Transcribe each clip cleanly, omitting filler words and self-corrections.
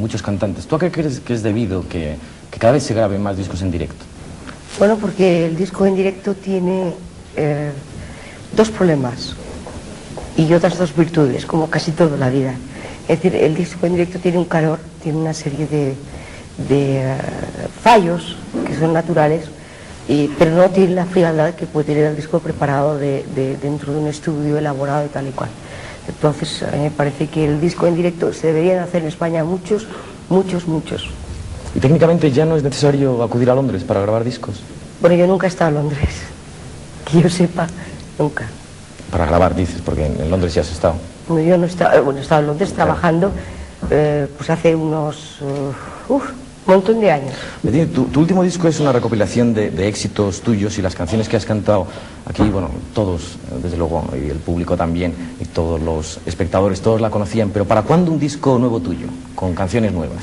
muchos cantantes. ¿Tú a qué crees que es debido que cada vez se graben más discos en directo? Bueno, porque el disco en directo tiene dos problemas y otras dos virtudes, como casi toda la vida. Es decir, el disco en directo tiene un calor, tiene una serie de fallos que son naturales, pero no tiene la frialdad que puede tener el disco preparado dentro de un estudio elaborado y tal y cual. Entonces, a mí me parece que el disco en directo se deberían hacer en España muchos. ¿Y técnicamente ya no es necesario acudir a Londres para grabar discos? Bueno, yo nunca he estado en Londres, que yo sepa, nunca. Para grabar, dices, porque en Londres ya has estado. Bueno, yo no he estado, he estado en Londres trabajando, pues hace unos montón de años. Tu último disco es una recopilación de éxitos tuyos y las canciones que has cantado aquí, bueno, todos, desde luego, y el público también, y todos los espectadores, todos la conocían, pero ¿para cuándo un disco nuevo tuyo, con canciones nuevas?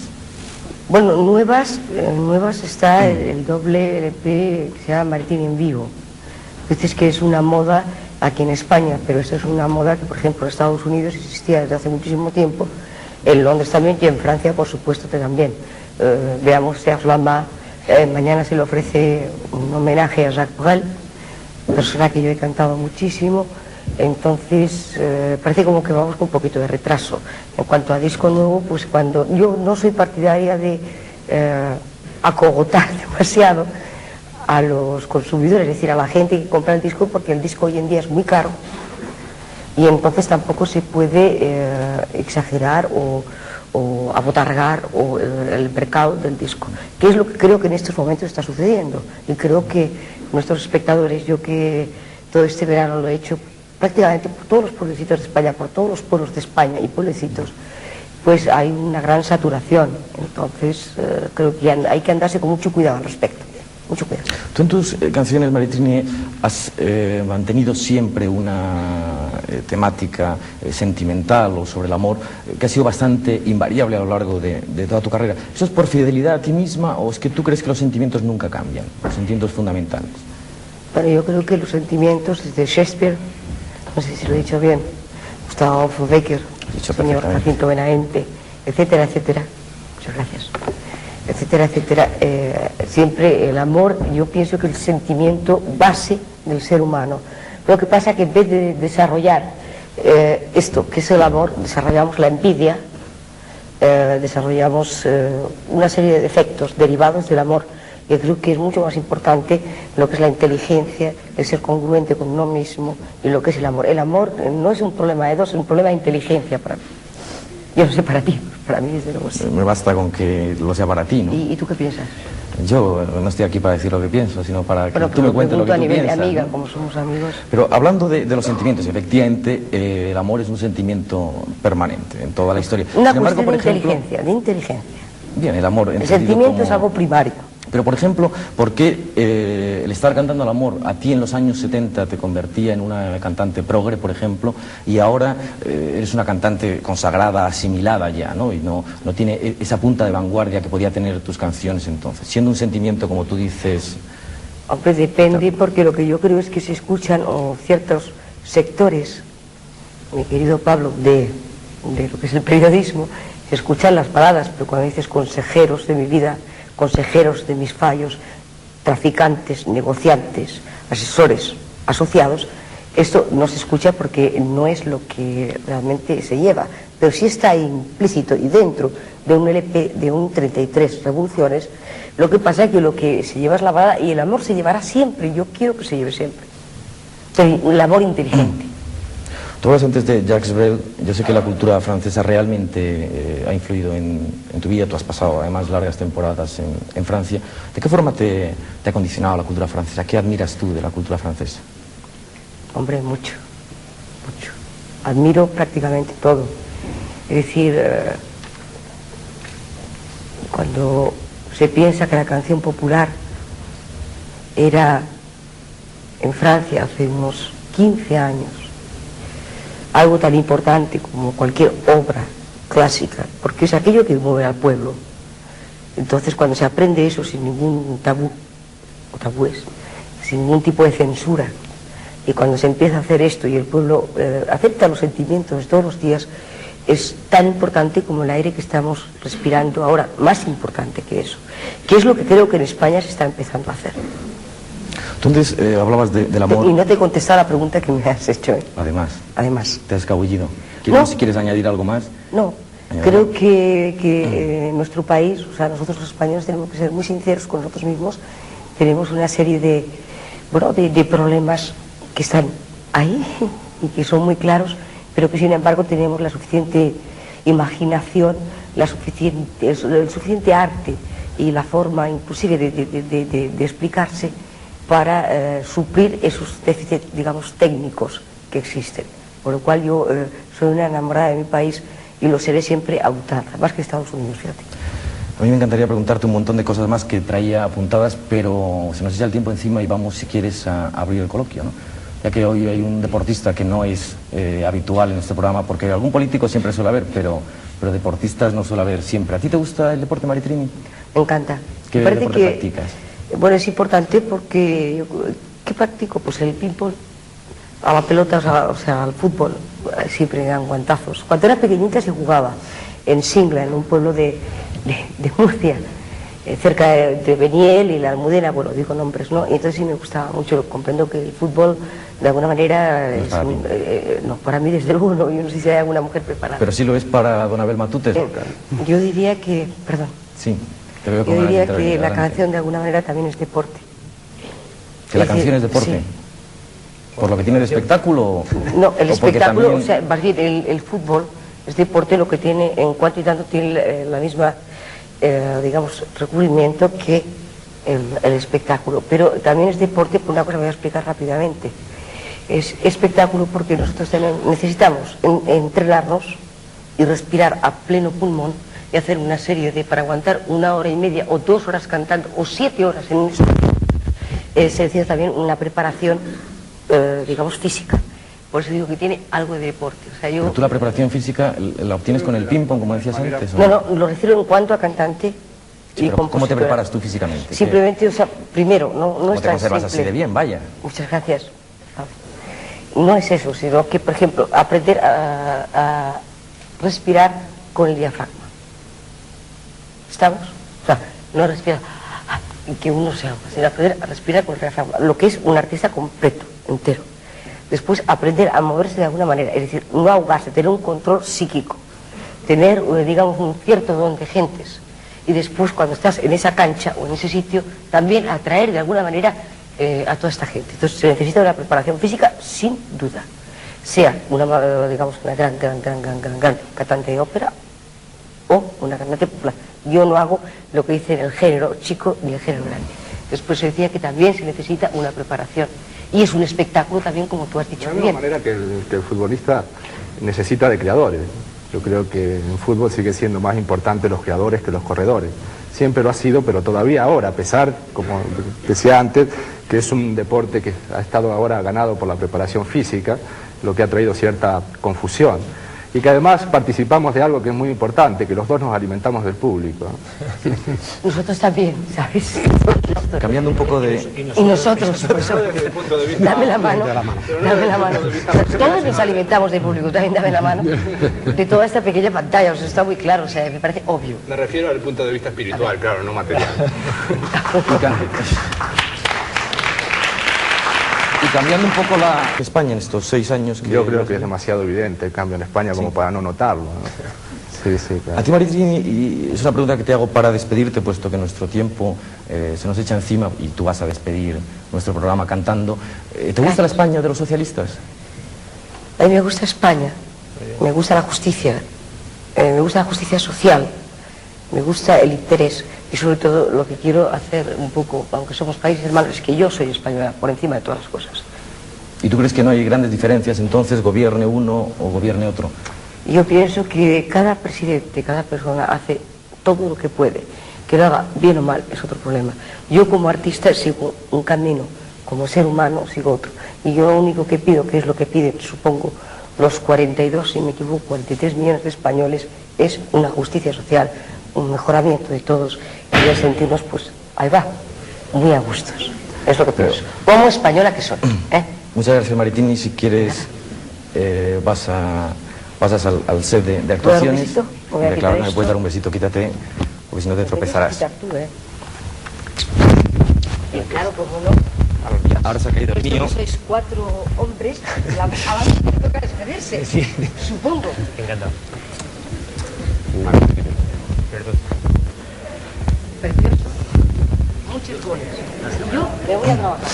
Bueno, nuevas está el doble LP que se llama Martín en Vivo. Dices que es una moda aquí en España, pero esta es una moda que, por ejemplo, en Estados Unidos existía desde hace muchísimo tiempo, en Londres también y en Francia, por supuesto, que también. Veamos Serge Lama, mañana se le ofrece un homenaje a Jacques Brel, persona que yo he cantado muchísimo, entonces parece como que vamos con un poquito de retraso. En cuanto a disco nuevo, pues cuando yo no soy partidaria de acogotar demasiado a los consumidores, es decir, a la gente que compra el disco, porque el disco hoy en día es muy caro y entonces tampoco se puede exagerar o abotargar el mercado del disco, que es lo que creo que en estos momentos está sucediendo. Y creo que nuestros espectadores, yo que todo este verano lo he hecho prácticamente por todos los pueblecitos de España, por todos los pueblos de España y pueblecitos, pues hay una gran saturación. Entonces creo que hay que andarse con mucho cuidado al respecto. Mucho cuidado. Tú en tus canciones, Maritrini, has mantenido siempre una temática sentimental o sobre el amor que ha sido bastante invariable a lo largo de toda tu carrera. ¿Eso es por fidelidad a ti misma o es que tú crees que los sentimientos nunca cambian, los sentimientos fundamentales? Bueno, yo creo que los sentimientos desde Shakespeare, no sé si lo he dicho bien, Gustavo Adolfo Bécquer, señor Jacinto Benavente, etcétera, etcétera, muchas gracias, etcétera, etcétera, siempre el amor, yo pienso que el sentimiento base del ser humano. Lo que pasa es que en vez de desarrollar esto que es el amor, desarrollamos la envidia, desarrollamos una serie de defectos derivados del amor. Yo creo que es mucho más importante lo que es la inteligencia, el ser congruente con uno mismo y lo que es el amor. El amor no es un problema de dos, es un problema de inteligencia para mí. Yo no sé para ti, para mí desde luego sí. Me basta con que lo sea para ti, ¿no? ¿Y tú qué piensas? Yo no estoy aquí para decir lo que pienso, sino para que bueno, tú me cuentes lo que tú piensas. a nivel de amiga, ¿no? Como somos amigos. Pero hablando de los sentimientos, efectivamente, el amor es un sentimiento permanente en toda la historia. Una cuestión de inteligencia, de inteligencia. Bien, el amor... El sentimiento es algo primario. Pero, por ejemplo, ¿por qué el estar cantando al amor a ti en los años 70 te convertía en una cantante progre, por ejemplo, y ahora eres una cantante consagrada, asimilada ya, ¿no? Y no tiene esa punta de vanguardia que podía tener tus canciones entonces, siendo un sentimiento, como tú dices... Hombre, depende, porque lo que yo creo es que se escuchan ciertos sectores, mi querido Pablo, de lo que es el periodismo, se escuchan las baladas, pero cuando dices consejeros de mi vida, consejeros de mis fallos, traficantes, negociantes, asesores, asociados, esto no se escucha porque no es lo que realmente se lleva, pero sí está implícito y dentro de un LP de un 33 revoluciones. Lo que pasa es que lo que se lleva es la balada y el amor se llevará siempre, yo quiero que se lleve siempre, el amor inteligente. Tú hablas antes de Jacques Brel, yo sé que la cultura francesa realmente ha influido en tu vida, tú has pasado además largas temporadas en Francia. ¿De qué forma te ha condicionado la cultura francesa? ¿Qué admiras tú de la cultura francesa? Hombre, mucho. Admiro prácticamente todo. Es decir, cuando se piensa que la canción popular era en Francia hace unos 15 años, algo tan importante como cualquier obra clásica, porque es aquello que mueve al pueblo. Entonces, cuando se aprende eso sin ningún tabú, o tabúes, sin ningún tipo de censura, y cuando se empieza a hacer esto y el pueblo acepta los sentimientos de todos los días, es tan importante como el aire que estamos respirando ahora, más importante que eso, que es lo que creo que en España se está empezando a hacer. Entonces, hablabas del amor. Y no te he contestado la pregunta que me has hecho. Además. Te has escabullido. No. Si quieres añadir algo más. No, creo que en nuestro país, o sea, nosotros los españoles tenemos que ser muy sinceros con nosotros mismos. Tenemos una serie de problemas que están ahí y que son muy claros, pero que sin embargo tenemos la suficiente imaginación, el suficiente arte y la forma inclusive de explicarse para suplir esos déficits, digamos, técnicos que existen. Por lo cual yo soy una enamorada de mi país y lo seré siempre agotada, más que Estados Unidos, fíjate. A mí me encantaría preguntarte un montón de cosas más que traía apuntadas, pero se nos echa el tiempo encima y vamos, si quieres, a abrir el coloquio, ¿no? Ya que hoy hay un deportista que no es habitual en este programa, porque algún político siempre suele haber, pero deportistas no suele haber siempre. ¿A ti te gusta el deporte, Maritrini? Me encanta. ¿Qué deporte practicas? Bueno, es importante porque ¿qué practico? Pues el ping-pong, a la pelota, o sea, al fútbol, siempre dan guantazos. Cuando era pequeñita se jugaba en Singla, en un pueblo de Murcia, cerca de Beniel y la Almudena, bueno, digo nombres, ¿no? Y entonces sí me gustaba mucho, comprendo que el fútbol, de alguna manera, no, para mí desde luego no, yo no sé si hay alguna mujer preparada. Pero sí lo es para don Abel Matute. Yo diría que, perdón. Sí. Yo diría que la canción de alguna manera también es deporte. ¿Que la canción es deporte? Sí. ¿Por lo que tiene de espectáculo? No, el espectáculo, también... o sea, más bien el fútbol es deporte, lo que tiene, en cuanto y tanto tiene la misma, digamos, recubrimiento que el espectáculo. Pero también es deporte, por una cosa que voy a explicar rápidamente. Es espectáculo porque nosotros necesitamos entrenarnos y respirar a pleno pulmón y hacer una serie para aguantar 1 hora y media o 2 horas cantando o 7 horas en un estudio. Se necesita también una preparación, digamos, física. Por eso digo que tiene algo de deporte. O sea, ¿Pero tú la preparación física la obtienes con el ping-pong, como decías antes? No, lo refiero en cuanto a cantante y compositora. ¿Cómo te preparas tú físicamente? Simplemente, o sea, primero, no es tan simple. ¿Cómo te conservas así de bien, vaya? Muchas gracias. No es eso, sino que, por ejemplo, aprender a respirar con el diafragma. ¿Estamos? O sea, no respirar y que uno se ahoga, sino aprender a respirar con el diafragma, lo que es un artista completo, entero. Después aprender a moverse de alguna manera, es decir, no ahogarse, tener un control psíquico, tener, digamos, un cierto don de gentes. Y después, cuando estás en esa cancha o en ese sitio, también atraer de alguna manera a toda esta gente. Entonces se necesita una preparación física sin duda, sea una, digamos, una gran cantante de ópera o una cantante popular. Yo no hago lo que dice el género chico ni el género grande. Después se decía que también se necesita una preparación y es un espectáculo también, como tú has dicho. De alguna manera que el futbolista necesita de creadores. Yo creo que en fútbol sigue siendo más importante los creadores que los corredores. Siempre lo ha sido, pero todavía ahora, a pesar, como decía antes, que es un deporte que ha estado ahora ganado por la preparación física, lo que ha traído cierta confusión. Y que además participamos de algo que es muy importante, que los dos nos alimentamos del público. Nosotros también, ¿sabes? Cambiando un poco de... Y nosotros, por eso, dame la mano, dame la mano. Todos nos alimentamos del público, también dame la mano. De toda esta pequeña pantalla, o sea, está muy claro, o sea, me parece obvio. Me refiero al punto de vista espiritual, claro, no material. Y cambiando un poco la España en estos 6 años... Yo creo que es demasiado evidente el cambio en España como para no notarlo, ¿no? Sí, claro. A ti, Maritrini, y es una pregunta que te hago para despedirte, puesto que nuestro tiempo se nos echa encima y tú vas a despedir nuestro programa cantando. ¿Te gusta la España de los socialistas? A mí me gusta España, me gusta la justicia, me gusta la justicia social, me gusta el interés y sobre todo lo que quiero hacer un poco, aunque somos países hermanos, es que yo soy española por encima de todas las cosas. ¿Y tú crees que no hay grandes diferencias entonces, gobierne uno o gobierne otro? Yo pienso que cada presidente, cada persona hace todo lo que puede, que lo haga bien o mal es otro problema. Yo como artista sigo un camino, como ser humano sigo otro. Y yo lo único que pido, que es lo que piden, supongo, los 42, si me equivoco, 43 millones de españoles, es una justicia social, un mejoramiento de todos y de sentirnos, pues, ahí va, muy a gustos. Es lo que pienso. Como española que soy. Muchas gracias, Maritrini. Si quieres, vas a pasas al set de ¿Puedo dar un actuaciones. besito? ¿O voy a Hombre, quitar claro, no me esto? puedes dar un besito, quítate, porque si no te tropezarás. Quitar tú, claro, como no. Ahora se ha caído el mío. Sois 4 hombres, la ahora me toca despedirse, Sí. supongo. Encantado. Perdón. Precioso. Muchos goles. Yo me voy a trabajar.